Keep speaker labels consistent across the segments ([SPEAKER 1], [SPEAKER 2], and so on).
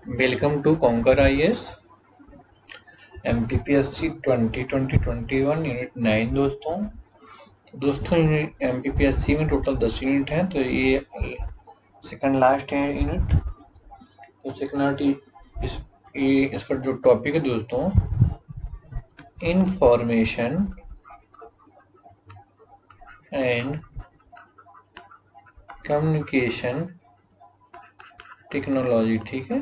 [SPEAKER 1] Welcome to conquer IAS MPPSC 2020-21 unit 9 दोस्तों unit MPPSC में total 10 unit हैं, तो ये सेकंड लास्ट है यूनिट। तो सेकंड इसका जो टॉपिक है दोस्तों, इंफॉर्मेशन एंड कम्युनिकेशन टेक्नोलॉजी। ठीक है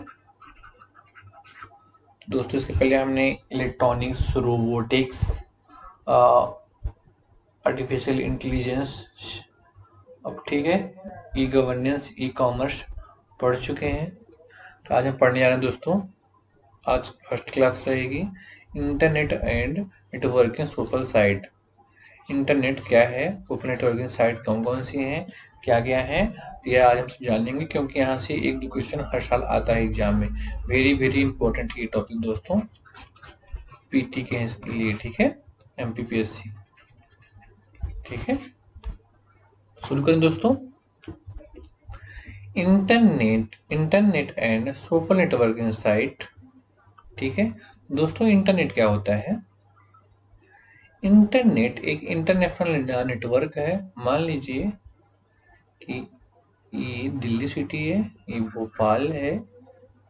[SPEAKER 1] दोस्तों, इसके पहले हमने इलेक्ट्रॉनिक्स, रोबोटिक्स, आर्टिफिशियल इंटेलिजेंस, अब ठीक है, ई गवर्नेंस, ई कॉमर्स पढ़ चुके हैं। तो आज हम पढ़ने जा रहे हैं दोस्तों, आज फर्स्ट क्लास रहेगी internet and networking social site. Internet क्या है, सोशल नेटवर्किंग साइट कौन कौन सी हैं, क्या क्या है, यह आज हम जान लेंगे, क्योंकि यहाँ से एक दो क्वेश्चन हर साल आता है एग्जाम में। वेरी वेरी इंपॉर्टेंट ये टॉपिक दोस्तों, पीटी के लिए। ठीक है, MPPSC। ठीक है, शुरू करें दोस्तों। Internet and social networking site. ठीक है दोस्तों, इंटरनेट क्या होता है? इंटरनेट एक इंटरनेशनल नेटवर्क है। मान लीजिए कि ये दिल्ली सिटी है, ये भोपाल है,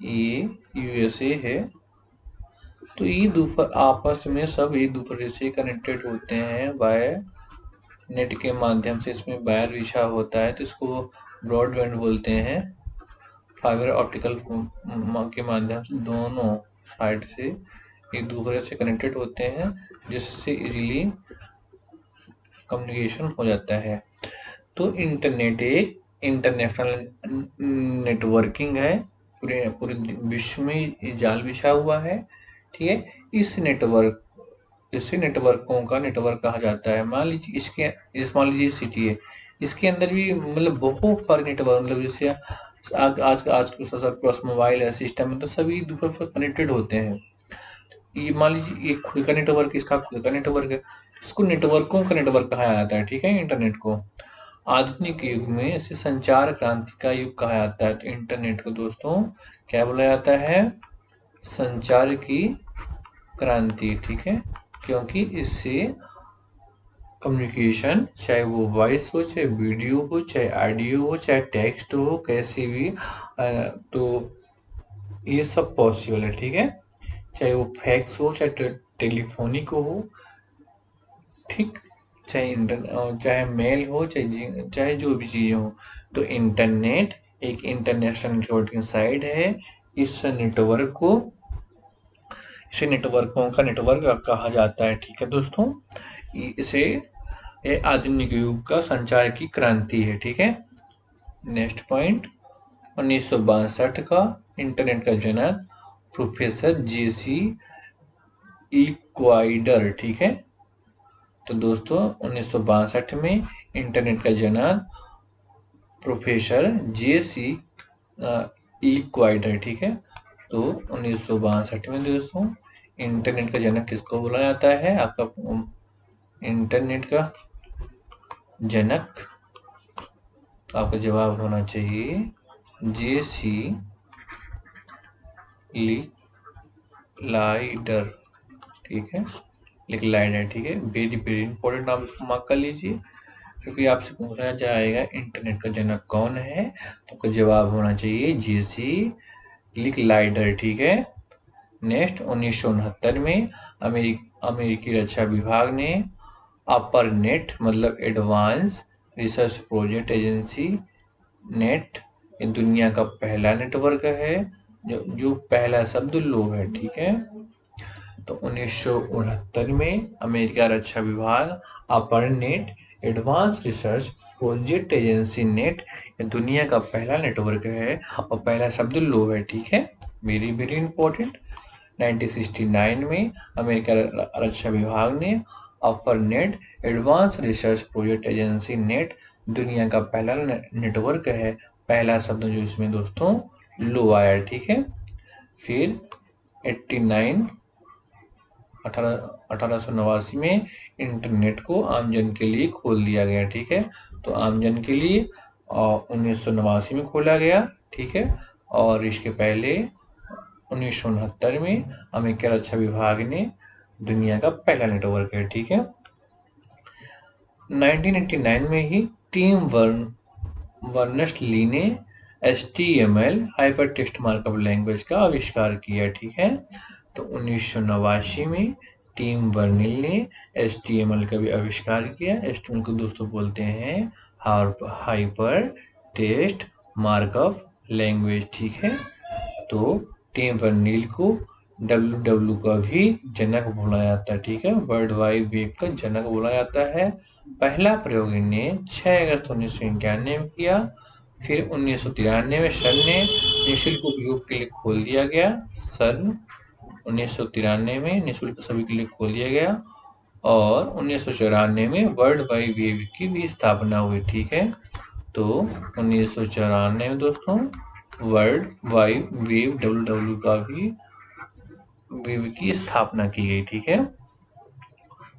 [SPEAKER 1] ये USA है, तो ये दूसरा आपस में सब एक दूसरे से कनेक्टेड होते हैं बाय नेट के माध्यम से। इसमें वायर बिछा होता है, तो इसको ब्रॉडबैंड बोलते हैं। फाइबर ऑप्टिकल के माध्यम से दोनों साइड से एक दूसरे से कनेक्टेड होते हैं, जिससे इजीली कम्युनिकेशन हो जाता है। तो इंटरनेट एक इंटरनेशनल नेटवर्किंग है, पूरे पूरे विश्व में जाल बिछा हुआ है। ठीक है, इसी नेटवर्कों का नेटवर्क कहा जाता है। मान लीजिए मान लीजिए सिटी है, इसके अंदर भी मतलब बहुत सारे नेटवर्क, मतलब जैसे आज के सब पास मोबाइल है, सिस्टम है, तो सभी दूसरे से कनेक्टेड होते हैं। ये मान लीजिए एक खुद का नेटवर्क, इसका खुद का नेटवर्क है, इसको नेटवर्कों का नेटवर्क कहा जाता है। ठीक है, इंटरनेट को आधुनिक युग में इसे संचार क्रांति का युग कहा जाता है। तो इंटरनेट को दोस्तों क्या बोला जाता है? संचार की क्रांति। ठीक है, क्योंकि इससे कम्युनिकेशन, चाहे वो वॉइस हो, चाहे वीडियो हो, चाहे ऑडियो हो, चाहे टेक्स्ट हो, कैसे भी तो ये सब पॉसिबल है। ठीक है, चाहे वो फैक्स हो, चाहे टेलीफोनिक हो, ठीक, चाहे मेल हो, चाहे जो भी चीज़ें हो। तो इंटरनेट एक इंटरनेशनल नेटवर्किंग साइट है। इस नेटवर्क को इसे नेटवर्कों का नेटवर्क कहा जाता है। ठीक है दोस्तों, इसे ये आधुनिक युग का संचार की क्रांति है। ठीक है, नेक्स्ट पॉइंट, 1962 का इंटरनेट का जनक प्रोफेसर JC इक्वाइडर। ठीक है, तो दोस्तों 1962 में इंटरनेट का जनक प्रोफेसर JC इक्वाइडर। ठीक है, तो 1962 में दोस्तों इंटरनेट का जनक किसको बोला जाता है? आपका इंटरनेट का जनक, तो आपका जवाब होना चाहिए JC लाइडर। ठीक है, लाइडर। ठीक है, वेरी वेरी इंपॉर्टेंट, आप इसको मार्क कर लीजिए, क्योंकि आपसे पूछा जाएगा इंटरनेट का जनक कौन है, तो आपका जवाब होना चाहिए JC लाइडर। ठीक है, नेक्स्ट, 1969 में अमेरिकी रक्षा विभाग ने अपर नेट मतलब advance research project agency net, ये दुनिया का पहला नेटवर्क है, जो पहला शब्द लो है। ठीक है, तो 1969 में अमेरिका रक्षा विभाग ARPANET advance research project agency net, ये दुनिया का पहला नेटवर्क है और पहला शब्द लो है। ठीक है, वेरी वेरी इंपॉर्टेंट। 1969 में अमेरिका रक्षा विभाग ने ARPANET advance research project agency net, दुनिया का पहला नेटवर्क है, पहला शब्द जो इसमें दोस्तों लो आया। ठीक है, फिर 89 1889 में इंटरनेट को आमजन के लिए खोल दिया गया। ठीक है, तो आमजन के लिए 1989 में खोला गया। ठीक है, और इसके पहले 1969 में अमेरिकी रक्षा विभाग ने दुनिया का पहला नेटवर्क है, ठीक है। 1989 में ही टीम वर्नर्स-ली ने HTML hyper text markup language का आविष्कार किया, ठीक है। तो 1989 में टीम बर्निल ने HTML का भी आविष्कार किया। HTML को दोस्तों बोलते हैं हाइपर टेक्स्ट मार्कअप लैंग्वेज, ठीक है। तो टीम बर्निल को WW का भी जनक बोला जाता है, ठीक है। वर्ल्ड वाइड वेब का जनक बोला जाता है। पहला प्रयोग इन्हें 6 अगस्त 1991 में किया। फिर 1993 में सन ने निःशुल्क उपयोग के लिए खोल दिया गया। सन 1993 में निःशुल्क सभी के लिए खोल दिया गया और 1994 में वर्ल्ड वाइड वेब की भी स्थापना हुई, ठीक है। तो 1994 में दोस्तों वर्ल्ड वाइड वेब WW का भी वेब की स्थापना की गई, ठीक है।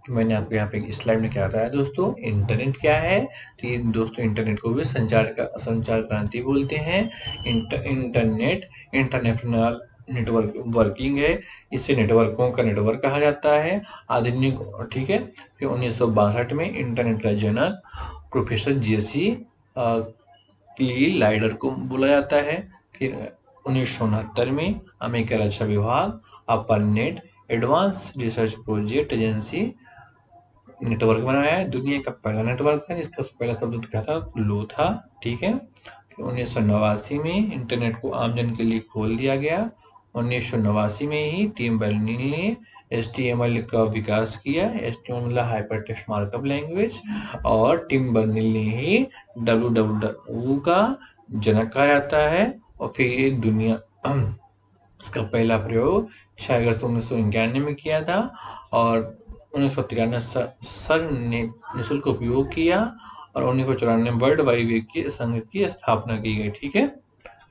[SPEAKER 1] तो मैंने आपको यहाँ पे स्लाइड में क्या बताया दोस्तों, इंटरनेट क्या है। तो ये दोस्तों इंटरनेट को भी संचार क्रांति बोलते हैं। इंटरनेट इंटरनेशनल नेटवर्क वर्किंग है। इसे नेटवर्कों का नेटवर्क कहा जाता है, आधुनिक, ठीक है। फिर 1962 में इंटरनेट का जनक प्रोफेसर जेसी क्ली लाइडर को बोला जाता है। फिर 1969 में अमेरिका रक्षा विभाग ARPANET advance research project agency network बनाया है। दुनिया का पहला नेटवर्क है जिसका पहला शब्द क्या था, लो था, ठीक है। फिर 1989 में इंटरनेट को आमजन के लिए खोल दिया गया। 1989 में ही टीम बर्निल ने HTML का विकास किया। HTML मतलब हाइपर टेक्स्ट मार्कअप लैंग्वेज, और टीम बर्निल ने ही WWW का जनक कहा जाता है। और फिर दुनिया इसका पहला प्रयोग 6 अगस्त 1991 में किया था और 1993 सर ने निःशुल्क उपयोग किया और 1994 वर्ल्ड वाइड वेब के संघ की स्थापना की गई, ठीक है।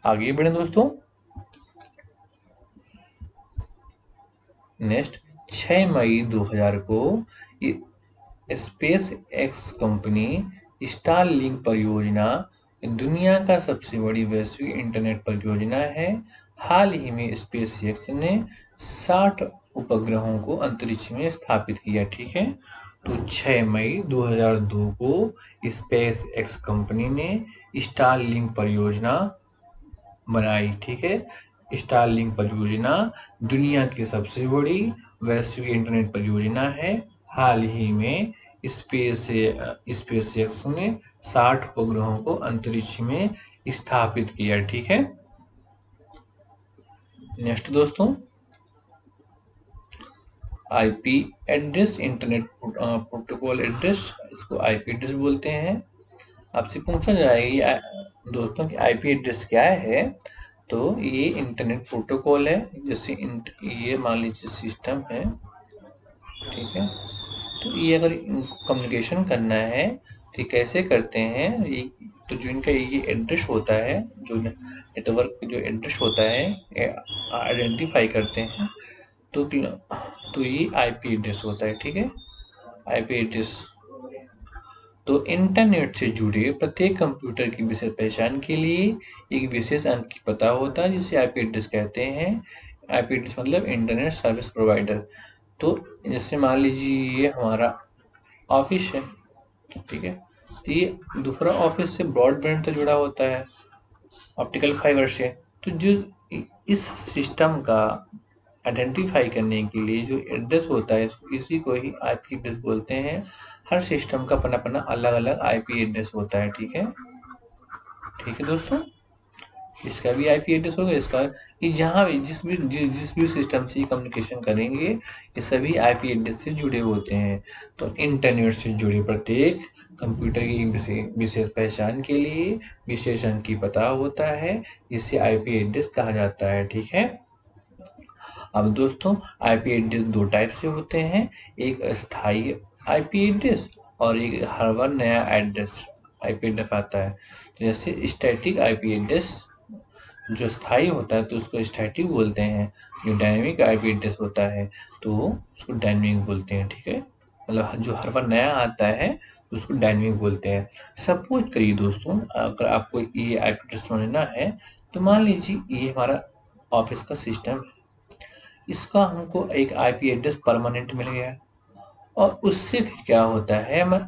[SPEAKER 1] आगे बढ़े दोस्तों। नेक्स्ट 6 मई 2000 को स्पेस एक्स कंपनी स्टारलिंक परियोजना दुनिया का सबसे बड़ी वैश्विक इंटरनेट परियोजना है। हाल ही में स्पेस एक्स ने 60 उपग्रहों को अंतरिक्ष में स्थापित किया, ठीक है। तो 6 मई 2002 को स्पेस एक्स कंपनी ने स्टारलिंक परियोजना बनाई, ठीक है। स्टारलिंक परियोजना दुनिया की सबसे बड़ी वैश्विक इंटरनेट परियोजना है। हाल ही में स्पेसएक्स ने 60 उपग्रहों को अंतरिक्ष में स्थापित किया, ठीक है। नेक्स्ट दोस्तों, IP address, internet protocol address, इसको आईपी एड्रेस बोलते हैं। आपसे पूछा जाएगा दोस्तों कि आईपी एड्रेस क्या है। तो ये इंटरनेट प्रोटोकॉल है। जैसे ये मान लीजिए सिस्टम है, ठीक है। तो ये अगर कम्युनिकेशन करना है तो कैसे करते हैं, ये तो जो इनका ये एड्रेस होता है, जो नेटवर्क जो एड्रेस होता है आइडेंटिफाई करते हैं, तो ये आईपी एड्रेस होता है, ठीक है। आईपी एड्रेस तो इंटरनेट से जुड़े प्रत्येक कंप्यूटर की विशेष पहचान के लिए एक विशेष अंक की पता होता है जिसे आईपी एड्रेस कहते हैं। आईपी एड्रेस मतलब इंटरनेट सर्विस प्रोवाइडर। तो जैसे मान लीजिए ये हमारा ऑफिस है, ठीक है। तो ये दूसरा ऑफिस से ब्रॉडबैंड से जुड़ा होता है ऑप्टिकल फाइबर से। तो जो इस सिस्टम का आइडेंटिफाई करने के लिए जो एड्रेस होता है इसी को ही आईपी एड्रेस बोलते हैं। हर सिस्टम का अपना अपना अलग अलग आईपी एड्रेस होता है, ठीक है। ठीक है दोस्तों, इसका भी आईपी एड्रेस होगा, इसका ये जहाँ भी जिस भी सिस्टम से कम्युनिकेशन करेंगे ये सभी आईपी एड्रेस से जुड़े होते हैं। तो इंटरनेट से जुड़े प्रत्येक कंप्यूटर की विशेष पहचान के लिए विशेष अंक की पता होता है, जिसे आईपी एड्रेस कहा जाता है, ठीक है। अब दोस्तों आईपी एड्रेस दो टाइप से होते हैं, एक अस्थायी आईपी एड्रेस और एक हर बार नया एड्रेस आईपी एड्रेस आता है। तो जैसे स्टैटिक आईपी एड्रेस जो स्थायी होता है तो उसको स्टैटिक बोलते हैं। जो डायनेमिक आईपी एड्रेस होता है तो उसको डायनेमिक बोलते हैं, ठीक है। मतलब जो हर बार नया आता है तो उसको डायनेमिक बोलते हैं। सपोज करिए दोस्तों, अगर आपको ये आईपी एड्रेस समझना है तो मान लीजिए ये हमारा ऑफिस का सिस्टम है। इसका हमको एक आईपी एड्रेस परमानेंट मिल गया और उससे फिर क्या होता है, हमें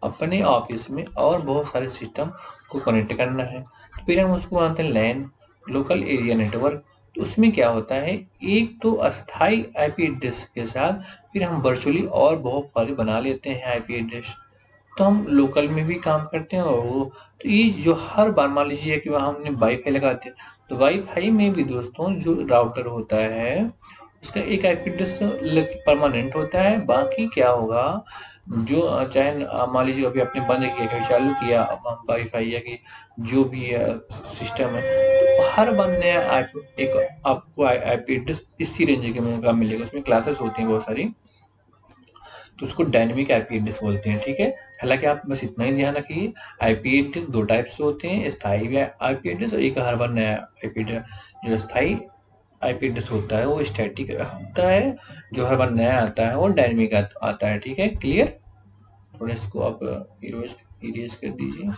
[SPEAKER 1] अपने ऑफिस में और बहुत सारे सिस्टम को कनेक्ट करना है, तो फिर हम उसको मानते हैं लैन, लोकल एरिया नेटवर्क। तो उसमें क्या होता है, एक तो अस्थाई आईपी एड्रेस के साथ फिर हम वर्चुअली और बहुत सारे बना लेते हैं आईपी एड्रेस। तो हम लोकल में भी काम करते हैं और वो, तो ये जो हर बार मान लीजिए कि वहाँ हमने वाईफाई लगा दिया, तो वाईफाई में भी दोस्तों जो राउटर होता है उसका एक आईपी एड्रेस परमानेंट होता है। बाकी क्या होगा, जो चाहे मान लीजिए अभी आपने बंद किया, कभी चालू किया वाईफाई या कि जो भी सिस्टम है, तो हर बार नया एक आपको आईपी एड्रेस इसी रेंज का मिलेगा। उसमें क्लासेस होती हैं बहुत सारी, तो उसको डायनेमिक आईपी एड्रेस बोलते हैं, ठीक है। हालांकि आप बस इतना ही ध्यान रखिए, आईपी एड्रेस दो टाइप से होते हैं, स्थायी आईपी एड्रेस और एक हर बार नया आईपी एड्रेस। जो स्थायी आईपी एड्रेस होता है वो स्टैटिक होता है, जो हर बार नया आता है वो डायनेमिक आता है, ठीक है। क्लियर? थोड़ा इसको आप इरेज कर दीजिए।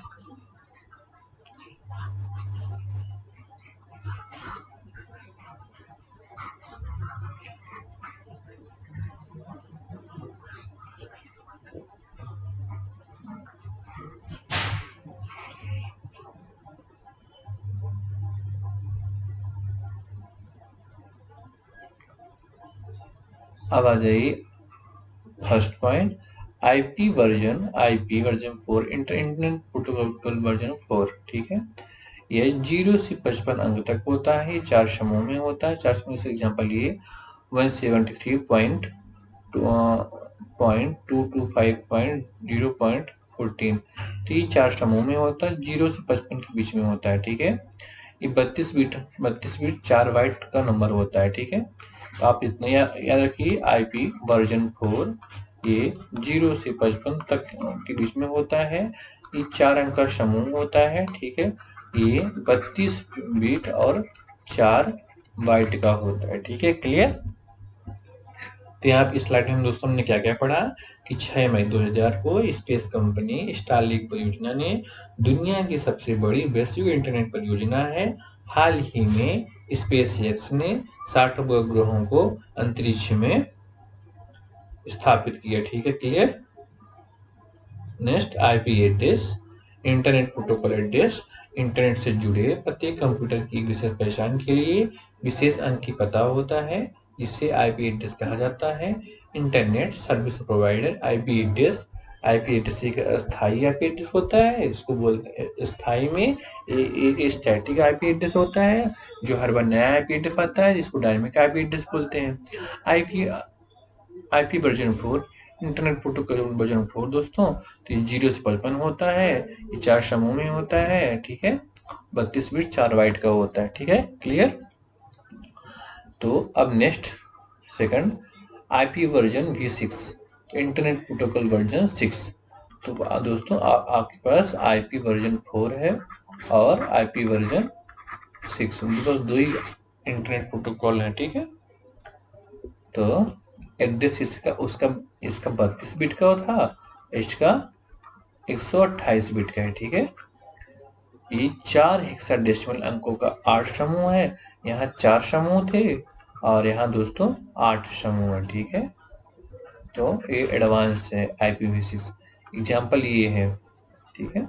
[SPEAKER 1] अब आ जाइए first point, IP version 4, internet protocol version 4, ठीक है। यह 0 से 55 अंक तक होता है, 4 समूह में होता है। 4 समूह से एग्जांपल लिए 173.225.0.14, तो ये 4 समूह में होता है, 0 से 55 के बीच में होता है, ठीक है। ये 32 बिट 4 बाइट का नंबर होता है, ठीक है। तो आप इतना याद रखिए, आईपी वर्जन 4 ये 0 से 55 तक के बीच में होता है, ये 4 अंक का समूह होता है, ठीक है। ये 32 बिट और 4 बाइट का होता है, ठीक है। क्लियर? तो यहाँ इस स्लाइड में हम दोस्तों हमने क्या क्या पढ़ा कि 6 मई 2000 को स्पेस कंपनी स्टारलिंक परियोजना ने, दुनिया की सबसे बड़ी वैश्विक इंटरनेट परियोजना है, हाल ही में स्पेस एक्स ने 60 उपग्रहों को अंतरिक्ष में स्थापित किया, ठीक है। Clear? Next, IP address, internet protocol address, internet से जुड़े प्रत्येक कंप्यूटर की एक विशेष पहचान के लिए विशेष अंक की पता होता है, जिसे आईपी एड्रेस कहा जाता है। Internet service provider IP address एक स्थायी आईपी एड्रेस होता है, इसको बोलते हैं स्थायी में एक स्टैटिक आईपी एड्रेस होता है, जो हर बार नया आईपी एड्रेस आता है, जिसको डायनेमिक आईपी एड्रेस बोलते हैं। IP IP version 4, internet protocol version 4 दोस्तों, तो ये 0 से 55 होता है, ये 4 समूह में होता है, ठीक है। 32 बिट 4 बाइट का होता है, ठीक है। क्लियर? तो अब next second, IP version V6, internet protocol version 6। तो दोस्तों आपके पास आईपी वर्जन 4 है और आईपी वर्जन 6, उनके पास दो ही इंटरनेट प्रोटोकॉल है, ठीक है। तो एड्रेस इसका 32 बिट का था, इसका 128 बिट का है, ठीक है। ये 4 हेक्साडेसिमल अंकों का 8 समूह है, यहाँ 4 समूह थे और यहाँ दोस्तों 8 समूह है, ठीक है। तो ये एडवांस है IPv6, एग्जाम्पल ये है, ठीक है।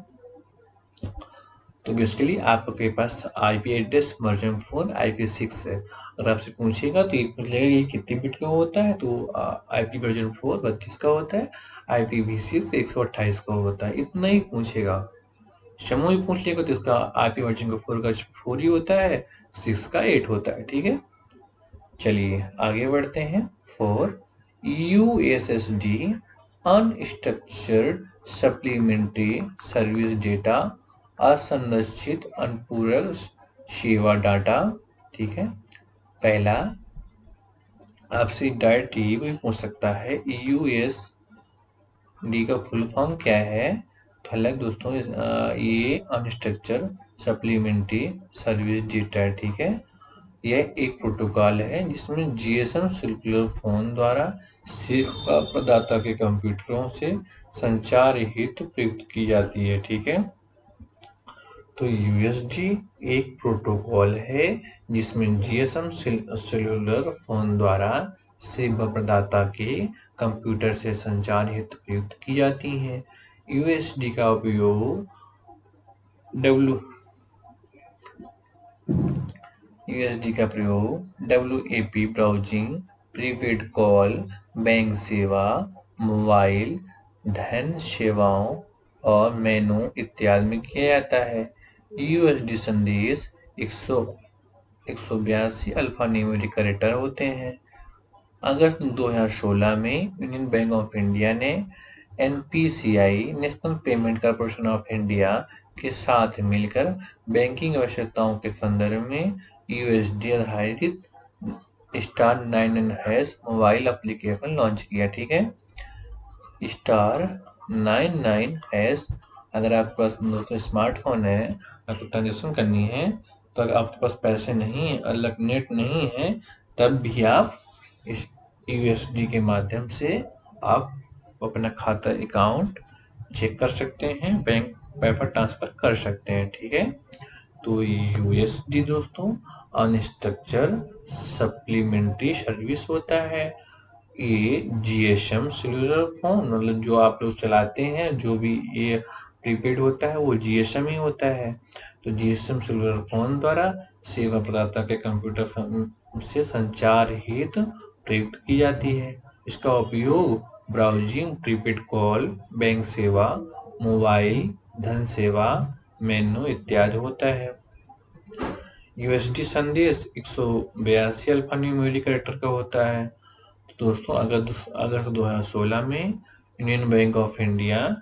[SPEAKER 1] तो बेसिकली आपके पास आईपी एड्रेस वर्जन 4 IP6 है। अगर आपसे पूछेगा तो पूछ लेगा ये कितने बिट का होता है, तो आईपी वर्जन 4 32 का होता है, IPv6 128 का होता है, इतना ही पूछेगा। समूह ही पूछ लेगा तो इसका आईपी वर्जन का 4 का 4 ही होता है, 6 का 8 होता है, ठीक है। चलिए आगे बढ़ते हैं। 4, USSD unstructured supplementary service data, असंरक्षित अनुपूरक सेवा डाटा, ठीक है। पहला, आपसे डायरेक्ट ये भी पूछ सकता है USD का फुल फॉर्म क्या है। तो हालांकि दोस्तों ये अनस्ट्रक्चर सप्लीमेंट्री सर्विस डेटा है, ठीक है। यह एक प्रोटोकॉल है जिसमें जीएसएम सेलुलर फोन द्वारा सेवा प्रदाता के कंप्यूटरों से संचार हेतु प्रयुक्त की जाती है, ठीक है। तो यूएसडी एक प्रोटोकॉल है जिसमें जीएसएम सेलुलर फोन द्वारा सेवा प्रदाता के कंप्यूटर से संचार हेतु प्रयुक्त की जाती हैं। यूएसडी का उपयोग WAP browsing, prepaid call, bank सेवा, मोबाइल धन सेवाओं और मेनू इत्यादि में किया जाता है। यूएसडी संदेश 182 अल्फान्यूमेरिक कैरेक्टर होते हैं। अगस्त 2016 में यूनियन बैंक ऑफ इंडिया ने NPCI national payment corporation of India के साथ मिलकर बैंकिंग आवश्यकताओं के संदर्भ में यूएसडी आधारित *99# मोबाइल एप्लीकेशन लॉन्च किया। ठीक है, *99#। अगर आपके पास दोस्तों स्मार्टफोन है, आपको ट्रांजेक्शन करनी है, तो अगर आपके पास पैसे नहीं है, अलग नेट नहीं है, तब भी आप इस यूएसडी के माध्यम से आप अपना खाता अकाउंट चेक कर सकते हैं, बैंक पैसा ट्रांसफर कर सकते हैं। ठीक है, तो यूएसडी दोस्तों अनस्ट्रक्चर सप्लीमेंट्री सर्विस होता है। ये जीएसएम सेलुलर फोन, मतलब जो आप लोग चलाते हैं, जो भी ये प्रीपेड होता है वो जीएसएम ही होता है। तो जीएसएम सेलुलर फोन द्वारा सेवा प्रदाता के कंप्यूटर से संचार हेतु प्रयुक्त की जाती है। इसका उपयोग ब्राउजिंग, प्रीपेड कॉल, बैंक सेवा, मोबाइल धन सेवा, मेनू इत्यादि होता है। यूएसडी संदेश 182 अल्फान्यूमेरिक कैरेक्टर का होता है। तो दोस्तों अगस्त 2016 में union bank of India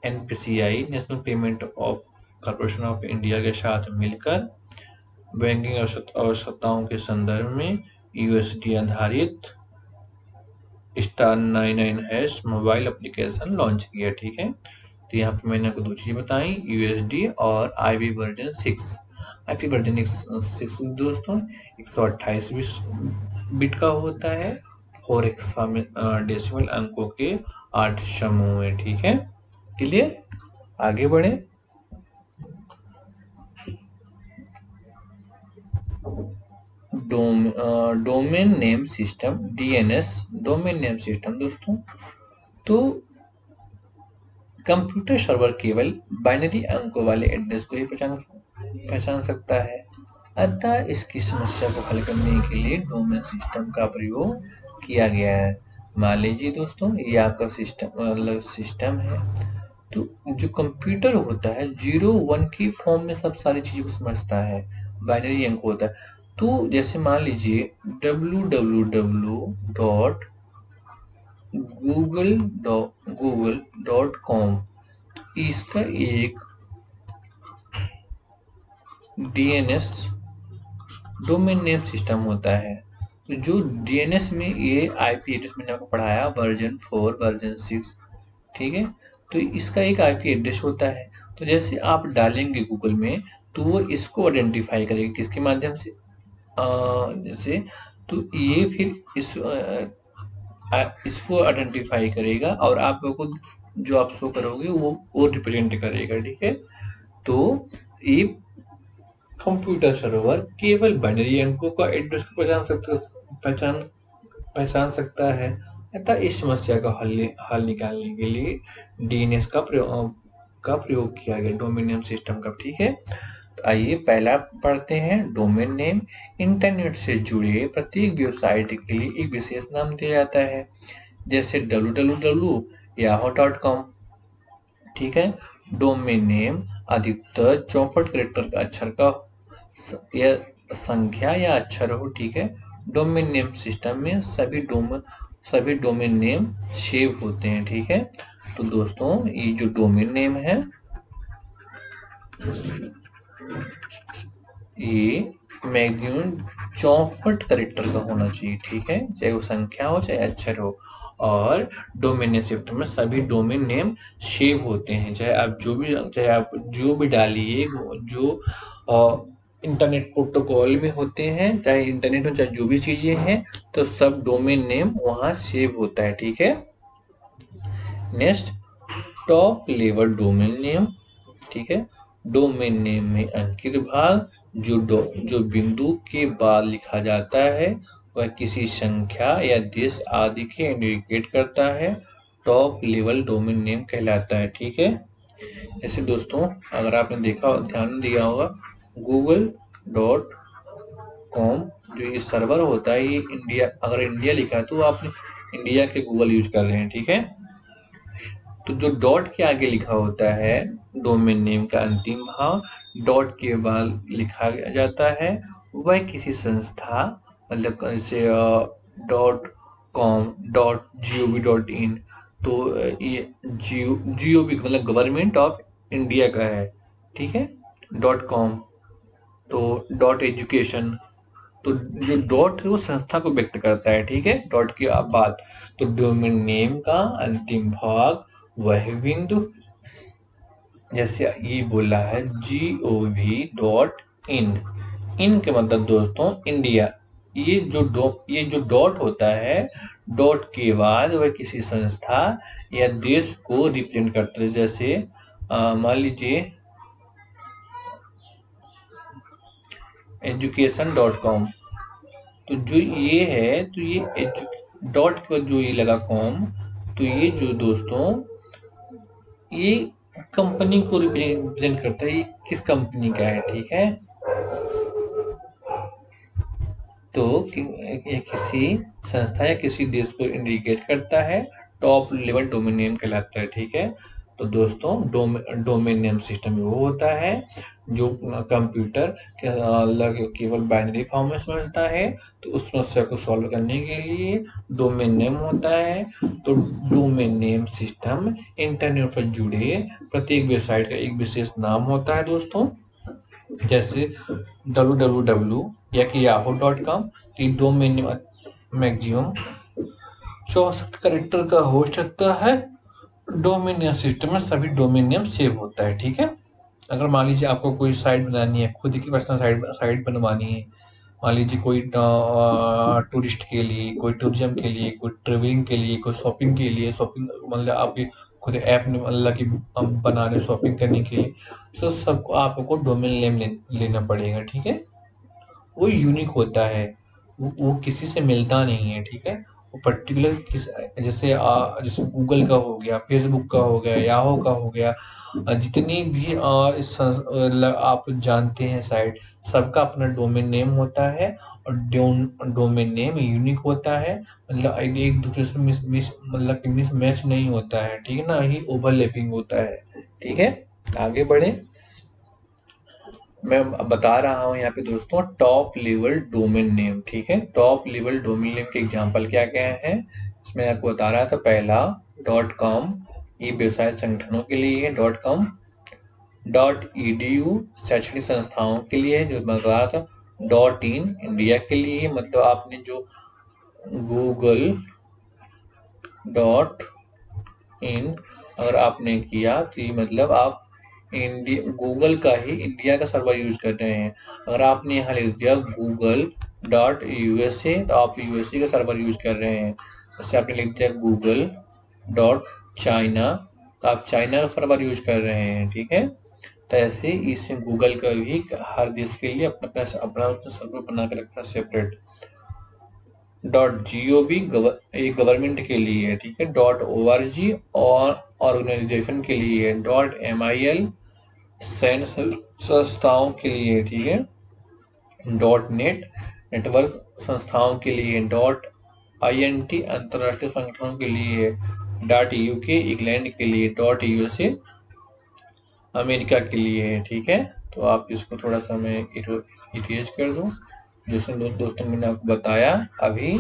[SPEAKER 1] NPCI national payment of corporation of India के साथ मिलकर बैंकिंग आवश्यकताओं के संदर्भ में यूएसडी आधारित *99# मोबाइल एप्लीकेशन लॉन्च किया। ठीक है, तो यहाँ पे मैंने आपको दो चीज़ें बताई, यूएसडी और आईपी वर्जन 6। आईपी वर्जन 6 दोस्तों 128 बिट का होता है, 4 हेक्साडेसिमल अंकों के 8 समूह है। ठीक है, क्लियर? आगे बढ़े। Domain name system DNS, domain name system दोस्तों, तो कंप्यूटर सर्वर केवल बाइनरी अंकों वाले एड्रेस को ही पहचान सकता है। अतः इसकी समस्या को हल करने के लिए डोमेन सिस्टम का प्रयोग किया गया है। मान लीजिए दोस्तों, ये आपका सिस्टम है, तो जो कंप्यूटर होता है 0-1 की फॉर्म में सब सारी चीज़ों को समझता है, बाइनरी अंक होता है। तो जैसे मान लीजिए www.google.com, इसका एक डीएनएस डोमेन नेम सिस्टम होता है। तो जो डीएनएस में ये आईपी एड्रेस मैंने आपको पढ़ाया, वर्जन 4, वर्जन 6, ठीक है, तो इसका एक आईपी एड्रेस होता है। तो जैसे आप डालेंगे गूगल में, तो वो इसको आइडेंटिफाई करेगा किसके माध्यम से, जैसे, तो ये फिर इसको आइडेंटिफाई करेगा और आपको जो आप शो करोगे वो रिप्रेजेंट करेगा। ठीक है, तो ये कंप्यूटर सर्वर केवल बाइनरी अंकों का एड्रेस को पहचान सकता है। अतः इस समस्या का हल निकालने के लिए डीएनएस का प्रयोग किया गया, डोमेन नेम सिस्टम का। ठीक है, तो आइए पहला पढ़ते हैं। डोमेन नेम इंटरनेट से जुड़े प्रत्येक वेबसाइट के लिए एक विशेष नाम दिया जाता है, जैसे www.yahoo.com। ठीक है, डोमेन नेम अधिकतर 64 कैरेक्टर का अक्षर का संख्या या अक्षर हो। ठीक है, डोमेन नेम सिस्टम में सभी डोमेन नेम सेव होते हैं। ठीक है, तो दोस्तों ये जो डोमेन नेम है, ये मैक्सिमम 64 कैरेक्टर का होना चाहिए। ठीक है, चाहे वो संख्या हो चाहे अक्षर हो, और डोमेन नेम सिस्टम में सभी डोमेन नेम सेव होते हैं, चाहे आप जो भी डालिए, जो इंटरनेट प्रोटोकॉल में होते हैं, चाहे इंटरनेट में चाहे जो भी चीजें हैं, तो सब डोमेन नेम वहां सेव होता है। ठीक है, next top level domain name. ठीक है, डोमेन नेम में अंकित भाग जो बिंदु के बाद लिखा जाता है वह किसी संख्या या देश आदि के इंडिकेट करता है, टॉप लेवल डोमेन नेम कहलाता है। ठीक है, जैसे दोस्तों अगर आपने देखा ध्यान दिया होगा google.com जो ये सर्वर होता है ये इंडिया, अगर इंडिया लिखा है तो आपने इंडिया के गूगल यूज कर रहे हैं। ठीक है, तो जो डॉट के आगे लिखा होता है डोमेन नेम का अंतिम भाग डॉट के बाद लिखा जाता है वह किसी संस्था मतलब जैसे .com .gov.in तो ये GOV मतलब गवर्नमेंट ऑफ इंडिया का है। ठीक है, .com तो .education तो जो डॉट है वो संस्था को व्यक्त करता है। ठीक है, डॉट के बाद तो डोमेन नेम का अंतिम भाग वह बिंदु, जैसे ये बोला है gov.in, इन के मतलब दोस्तों इंडिया। ये जो डॉट होता है डॉट के बाद वह किसी संस्था या देश को रिप्रेजेंट करता है। जैसे मान लीजिए education.com तो जो ये है तो ये डॉट के बाद जो ये लगा कॉम तो ये जो दोस्तों ये कंपनी को रिप्रेजेंट करता है, ये किस कंपनी का है। ठीक है, तो ये किसी संस्था या किसी देश को इंडिकेट करता है, टॉप लेवल डोमेन नेम कहलाता है। ठीक है, तो दोस्तों डोमेन नेम सिस्टम वो होता है जो कंप्यूटर के केवल बाइनरी फॉर्म में समझता है, तो उस समस्या को सॉल्व करने के लिए डोमेन नेम होता है। तो डोमेन नेम सिस्टम इंटरनेट पर जुड़े प्रत्येक वेबसाइट का एक विशेष नाम होता है दोस्तों, जैसे www या कि yahoo.com की डोमेन नेम मैक्सिमम 64 कैरेक्टर का हो सकता है। डोमेन नेम सिस्टम में सभी डोमेन नेम सेव होता है। ठीक है, अगर मान लीजिए आपको कोई साइट बनानी है, खुद की पर्सनल साइट बनवानी है, मान लीजिए कोई टूरिस्ट के लिए, कोई टूरिज्म के लिए, कोई ट्रेवलिंग के लिए, कोई शॉपिंग के लिए, शॉपिंग मतलब आपकी खुद ऐप मतलब कि बना रहे शॉपिंग करने के लिए, तो सबको आपको डोमेन नेम लेना पड़ेगा। ठीक है, वो यूनिक होता है, वो किसी से मिलता नहीं है। ठीक है, वो पर्टिकुलर जैसे गूगल का हो गया, फेसबुक का हो गया, याहू का हो गया, जितनी भी आप जानते हैं साइट, सबका अपना डोमेन नेम होता है और डोमेन नेम यूनिक होता है, मतलब एक दूसरे से मतलब कि मिस मैच नहीं होता है। ठीक है ना, ही ओवरलैपिंग होता है। ठीक है, आगे बढ़े, मैं बता रहा हूँ यहाँ पे दोस्तों टॉप लेवल डोमेन नेम। ठीक है, टॉप लेवल डोमेन नेम के एग्जांपल क्या क्या है इसमें आपको बता रहा था। पहला .com ये व्यवसाय संगठनों के लिए है, .com .edu शैक्षणिक संस्थाओं के लिए है जो मैं बता रहा था, .in इंडिया के लिए, मतलब आपने जो गूगल .in अगर आपने किया तो मतलब आप इंडिया गूगल का ही इंडिया का सर्वर यूज कर रहे हैं। अगर आपने यहाँ लिख दिया google.usa तो आप यूएसए का सर्वर यूज कर रहे हैं। जैसे आपने लिख दिया google.china तो आप चाइना का सर्वर यूज कर रहे हैं। ठीक है, तो ऐसे इसमें गूगल का भी हर देश के लिए अपना अपना उसने सर्वर बना के रखा सेपरेट। .gov गवर्नमेंट के लिए है। ठीक है, .org और ऑर्गेनाइजेशन के लिए है, .mil सैन्य संस्थाओं के लिए। ठीक है, .net नेटवर्क संस्थाओं के लिए, .int अंतरराष्ट्रीय संगठनों के लिए, .uk इंग्लैंड के लिए, .usa अमेरिका के लिए है। ठीक है, तो आप इसको थोड़ा सा मैं इरेज कर दूं। जैसे दोस्तों मैंने आपको बताया अभी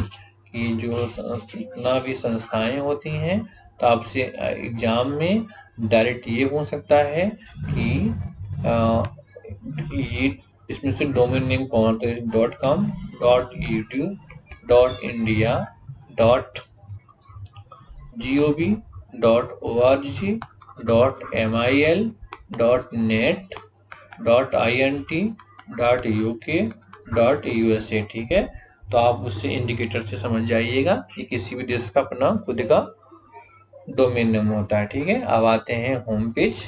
[SPEAKER 1] कि जो जितना भी संस्थाएं होती हैं तो आपसे एग्जाम में डायरेक्ट ये हो सकता है कि ये इसमें से डोमेन नेम कौन होता है, .com .edu .india .gov .org .mil .net .int .uk .usa। ठीक है, तो आप उससे इंडिकेटर से समझ जाइएगा कि किसी भी देश का अपना खुद का डोमेन नेम होता है। ठीक है, अब आते हैं होम पेज।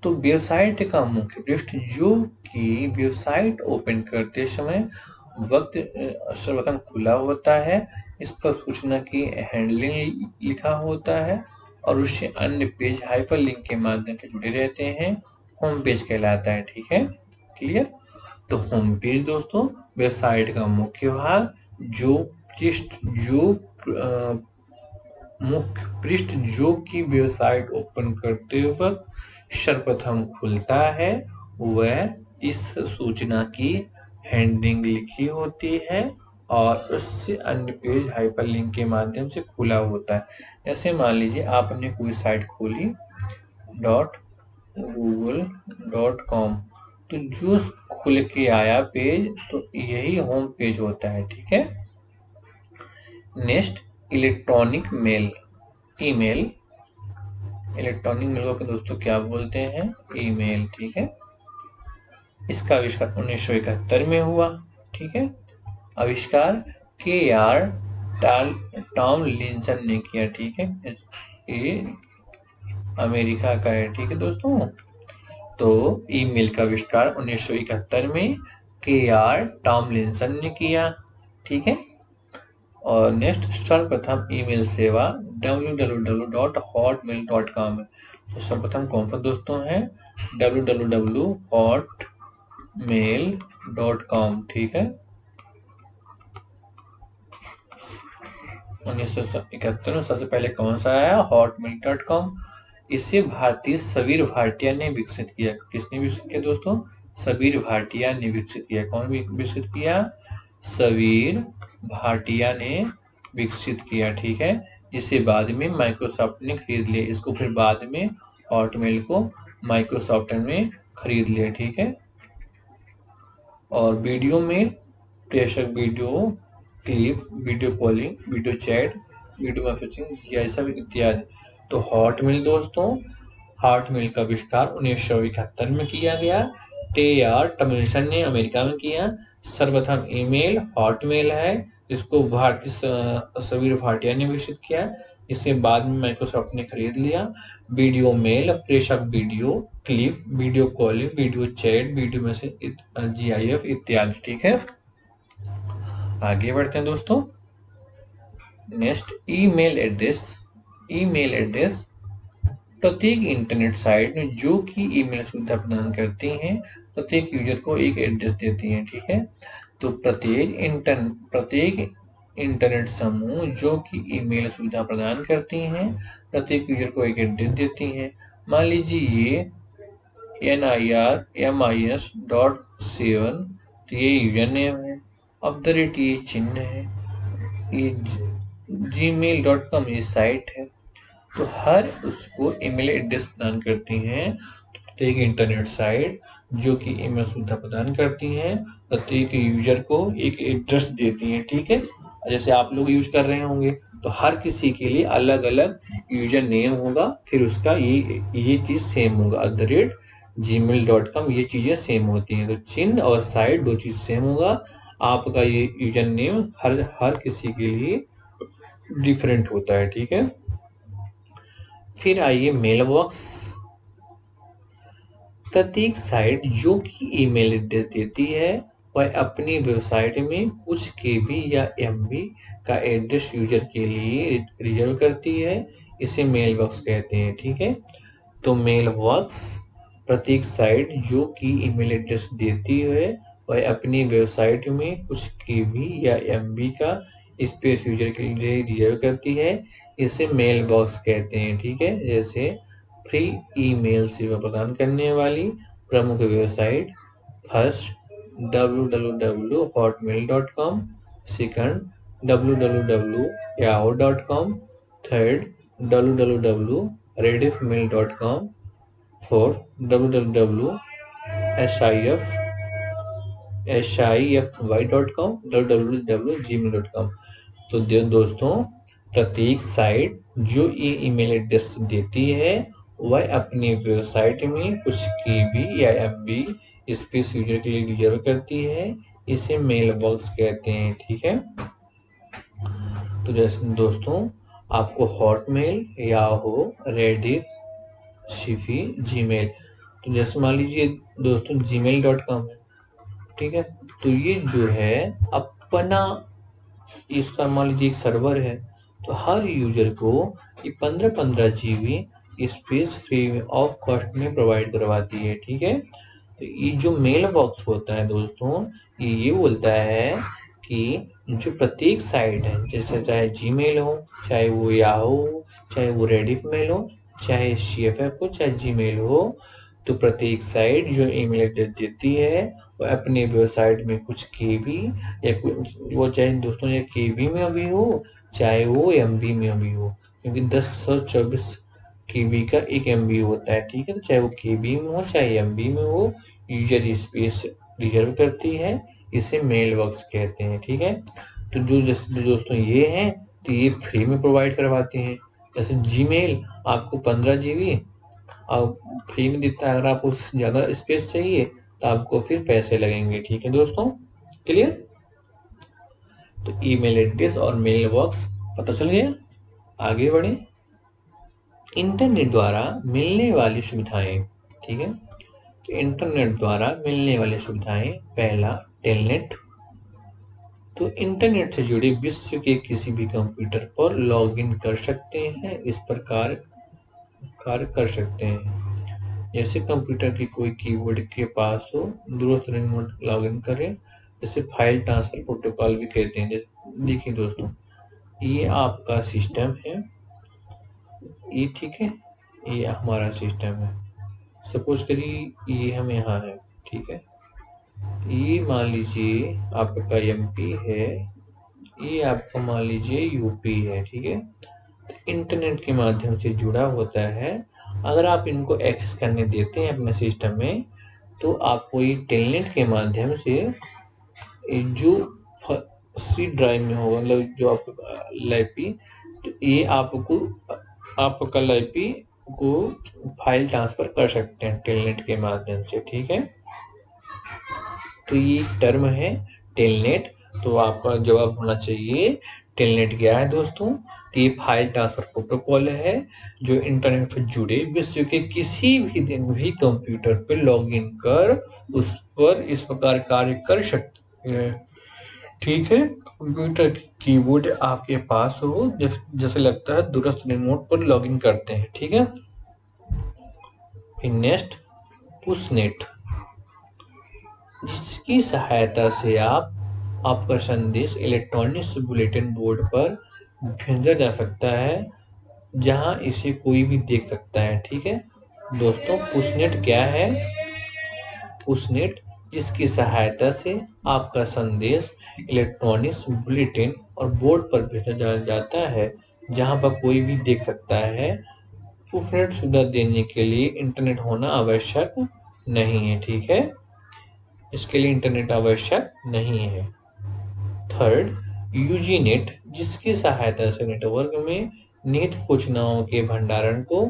[SPEAKER 1] तो वेबसाइट का मुख्य पृष्ठ जो कि वेबसाइट ओपन करते समय वक्त सर्वप्रथम खुला होता है, इस पर सूचना की हैंडलिंग लिखा होता है और उससे अन्य पेज हाइपरलिंक के माध्यम से जुड़े रहते हैं, होम पेज कहलाता है। ठीक है, क्लियर। तो होम पेज दोस्तों वेबसाइट का मुख्य भाग जो पृष्ठ जो मुख्य पृष्ठ जो कि वेबसाइट ओपन करते वक्त सर्वप्रथम खुलता है, वह इस सूचना की हेडिंग लिखी होती है और उससे अन्य पेज हाइपरलिंक के माध्यम से खुला होता है। जैसे मान लीजिए आपने कोई साइट खोली .google.com, तो जो खुल के आया पेज तो यही होम पेज होता है। ठीक है। Next, electronic mail, email. Electronic mail को दोस्तों क्या बोलते हैं? ईमेल। ठीक है। इसका आविष्कार 1971 में हुआ। ठीक है। आविष्कार के.आर. टॉमलिंसन ने किया। ठीक है, ये अमेरिका का है। ठीक है दोस्तों। तो ईमेल का आविष्कार 1971 में के.आर. टॉमलिंसन ने किया। ठीक है। और नेक्स्ट, सर्वप्रथम ईमेल सेवा www.hotmail.com है। तो सर्वप्रथम कौन सा दोस्तों है? www.hotmail.com। ठीक है। 1971 में सबसे पहले कौन सा आया? hotmail.com। इसे भारतीय सबीर भाटिया ने विकसित किया। किसने विकसित किया दोस्तों? सबीर भाटिया ने विकसित किया। कौन विकसित किया? सबीर भाटिया ने विकसित किया। ठीक है। जिसे बाद में माइक्रोसॉफ्ट ने खरीद लिया। इसको फिर बाद में हॉटमेल को माइक्रोसॉफ्ट ने खरीद लिया। ठीक है। और वीडियो में pressure, video clip, video calling, video chat, video messaging, यह सब इत्यादि। तो हॉटमेल दोस्तों, हॉटमेल का आविष्कार 1971 में किया गया। के.आर. टॉमलिंसन ने अमेरिका में किया। सर्वप्रथम ईमेल हॉटमेल है, जिसको भारतीय सबीर भाटिया ने विकसित किया। इसे बाद में माइक्रोसॉफ्ट ने खरीद लिया। वीडियो मेल, प्रेषक, video clip, video calling, video chat, video message, GIF इत्यादि। ठीक है। आगे बढ़ते हैं दोस्तों। Next, email address. Email address प्रत्येक इंटरनेट साइट में जो कि ईमेल सुविधा प्रदान करती हैं, प्रत्येक यूजर को एक एड्रेस देती हैं। ठीक है। तो प्रत्येक इंटरनेट समूह जो कि ईमेल सुविधा प्रदान करती हैं, प्रत्येक यूजर को एक एड्रेस देती हैं। मान लीजिए ये NIRMIS.7, तो ये यूजर नेम है। @ ये चिन्ह है। ये gmail.com ये साइट है। तो हर उसको ईमेल एड्रेस प्रदान करती हैं। तो प्रत्येक इंटरनेट साइट जो कि ईमेल सुविधा प्रदान करती हैं, प्रत्येक यूजर को एक एड्रेस देती हैं। ठीक है। जैसे आप लोग यूज कर रहे होंगे, तो हर किसी के लिए अलग अलग यूजर नेम होगा, फिर उसका ये चीज सेम होगा। @gmail.com ये चीजें सेम होती हैं। तो चिन्ह और साइट दो चीज सेम होगा। आपका ये यूजर नेम हर किसी के लिए डिफरेंट होता है। ठीक है। फिर आइए मेल बॉक्स। प्रत्येक साइट जो कि ईमेल एड्रेस देती है, वह अपनी वेबसाइट में कुछ KB या MB का एड्रेस यूजर के लिए रिजर्व करती है। इसे मेल बॉक्स कहते हैं। ठीक है। तो मेल बॉक्स प्रत्येक साइट जो कि ईमेल एड्रेस देती है, वह अपनी वेबसाइट में कुछ KB या MB का स्पेस यूजर के लिए रिजर्व करती है। इसे मेल बॉक्स कहते हैं। ठीक है। जैसे फ्री ईमेल सेवा प्रदान करने वाली प्रमुख website: first www.hotmail.com, second www.yahoo.com, third www.rediffmail.com, fourth www.shify.com, www.gmail.com। तो दोस्तों, प्रत्येक साइट जो ये ईमेल एड्रेस देती है, वह अपनी वेबसाइट में कुछ KB या MB स्पेस यूजर के लिए रिजर्व करती है। इसे मेल बॉक्स कहते हैं। ठीक है। तो जैसे दोस्तों, आपको हॉटमेल, याहू, रेडिफ, शिफी जीमेल। तो जैसे मान लीजिए दोस्तों gmail.com है, ठीक है। तो ये जो है अपना, इसका मान लीजिए एक सर्वर है, तो हर यूजर को ये 15-15 GB space free of cost में प्रोवाइड करवाती है, ठीक है। तो ये जो मेल बॉक्स होता है दोस्तों, ये बोलता है कि जो प्रत्येक साइट है, जैसे चाहे जीमेल हो, चाहे वो याहू हो, चाहे वो रेडिफ मेल हो, चाहे CFF हो, चाहे जीमेल हो, तो प्रत्येक साइट जो ईमेल एड्रेस देती है वो अपने वेबसाइट में कुछ केबी या वो चाहे दोस्तों ये केबी में भी हो, चाहे वो MB में भी हो, क्योंकि 1024 केबी का एक MB होता है, ठीक है। तो चाहे वो केबी में हो चाहे MB में हो, यूजर स्पेस रिजर्व करती है, इसे मेल बॉक्स कहते हैं, ठीक है। तो जो दोस्तों ये हैं, तो ये फ्री में प्रोवाइड करवाते हैं। जैसे जीमेल आपको 15 GB और फ्री में देता है, अगर आपको ज़्यादा स्पेस चाहिए तो आपको फिर पैसे लगेंगे, ठीक है दोस्तों, क्लियर। तो ईमेल एड्रेस और मेल बॉक्स पता चल गया। आगे बढ़े, इंटरनेट द्वारा मिलने वाली सुविधाएं, ठीक है। तो इंटरनेट द्वारा मिलने वाली सुविधाएं, पहला टेलनेट। तो इंटरनेट से जुड़े विश्व के किसी भी कंप्यूटर पर लॉगिन कर सकते हैं, इस प्रकार कार्य कर सकते हैं। जैसे कंप्यूटर की कोई कीबोर्ड के पास हो, दूरस्थ रिमोट लॉगिन करें, जैसे फाइल ट्रांसफर प्रोटोकॉल भी कहते हैं। जैसे देखिए दोस्तों, ये आपका सिस्टम है, ये ठीक है, ये हमारा सिस्टम है। सपोज करिए ये हम यहाँ है, ठीक है। ये मान लीजिए आपका MP है, ये आपका मान लीजिए UP है, ठीक है। इंटरनेट के माध्यम से जुड़ा होता है। अगर आप इनको एक्सेस करने देते हैं अपने सिस्टम में, तो आपको ये टेलनेट के माध्यम से जो सी ड्राइव में होगा, मतलब जो आपका लाइपी, तो ये आपका लाइपी को फाइल ट्रांसफर कर सकते हैं टेलनेट के माध्यम से, ठीक है। तो ये टर्म है टेलनेट। तो आपका जवाब होना चाहिए टेलनेट क्या है दोस्तों। तो ये फाइल ट्रांसफर प्रोटोकॉल है जो इंटरनेट से जुड़े विश्व के किसी भी कंप्यूटर पर लॉगिन कर उस पर इस प्रकार कार्य कर सकते हैं, ठीक है। कंप्यूटर की कीबोर्ड आपके पास हो, जैसे लगता है दूरस्थ रिमोट पर लॉगिन करते हैं, ठीक है। फिर नेक्स्ट, पुशनेट, जिसकी सहायता से आपका संदेश इलेक्ट्रॉनिक बुलेटिन बोर्ड पर भेजा जा सकता है, जहां इसे कोई भी देख सकता है, ठीक है दोस्तों। पुशनेट क्या है? पुशनेट जिसकी सहायता से आपका संदेश इलेक्ट्रॉनिक बुलेटिन और बोर्ड पर भेजा जाता है, जहां पर कोई भी देख सकता है। पुशनेट सुविधा देने के लिए इंटरनेट होना आवश्यक नहीं है, ठीक है। इसके लिए इंटरनेट आवश्यक नहीं है। थर्ड, यूजीनेट, जिसकी सहायता से नेटवर्क में निहित सूचनाओं के भंडारण को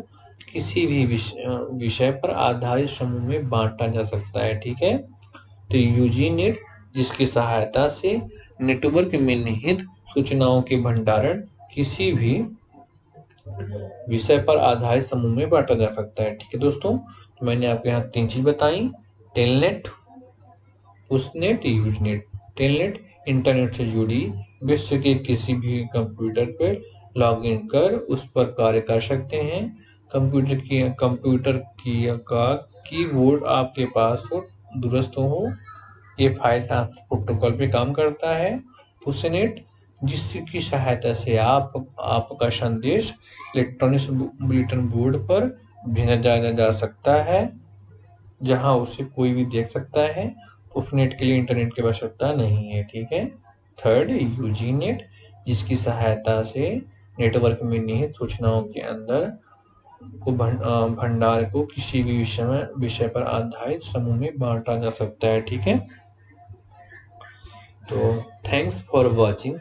[SPEAKER 1] किसी भी विषय पर आधारित समूह में बांटा जा सकता है, ठीक है। तो यूजीनेट जिसकी सहायता से नेटवर्क में निहित सूचनाओं के भंडारण किसी भी विषय पर आधारित समूह में बांटा जा सकता है, ठीक है दोस्तों। तो मैंने आपके यहाँ 3 चीज बताई, टेलनेट, पुशनेट, यूजनेट। टेलनेट इंटरनेट से जुड़ी विश्व के किसी भी कंप्यूटर पर लॉगिन कर उस पर कार्य कर सकते हैं। कंप्यूटर की का कीबोर्ड आपके पास हो, दूरस्थ हो, ये फाइल ट्रांसफर प्रोटोकॉल पे काम करता है। पुशनेट जिसकी सहायता से आपका संदेश इलेक्ट्रॉनिक बुलेटिन बोर्ड पर भेजा जा सकता है, जहां उसे कोई भी देख सकता है। पुशनेट के लिए इंटरनेट की आवश्यकता नहीं है, ठीक है। थर्ड, यूजीनेट जिसकी सहायता से नेटवर्क में निहित सूचनाओं के अंदर को भंडार को किसी भी विषय पर आधारित समूह में बांटा जा सकता है, ठीक है। तो thanks for watching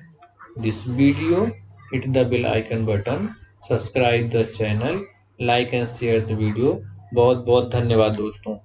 [SPEAKER 1] this video, hit the bell icon button, subscribe the channel, like and share the video. बहुत बहुत धन्यवाद दोस्तों।